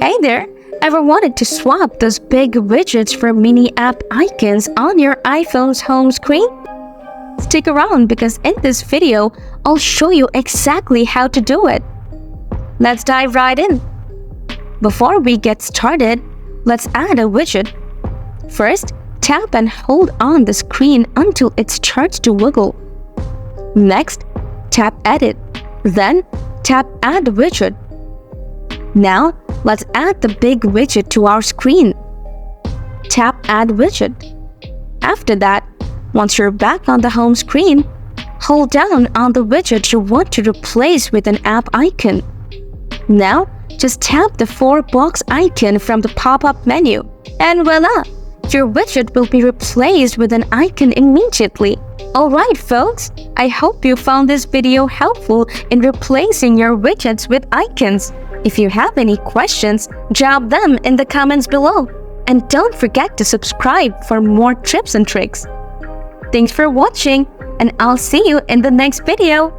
Hey there! Ever wanted to swap those big widgets for mini app icons on your iPhone's home screen? Stick around because in this video, I'll show you exactly how to do it. Let's dive right in. Before we get started, let's add a widget. First, tap and hold on the screen until it starts to wiggle. Next, tap Edit. Then, tap Add Widget. Now, let's add the big widget to our screen. Tap Add Widget. After that, once you're back on the home screen, hold down on the widget you want to replace with an app icon. Now, just tap the 4-box icon from the pop-up menu, and voila! Your widget will be replaced with an icon immediately. Alright folks, I hope you found this video helpful in replacing your widgets with icons. If you have any questions, drop them in the comments below. And don't forget to subscribe for more tips and tricks. Thanks for watching, and I'll see you in the next video.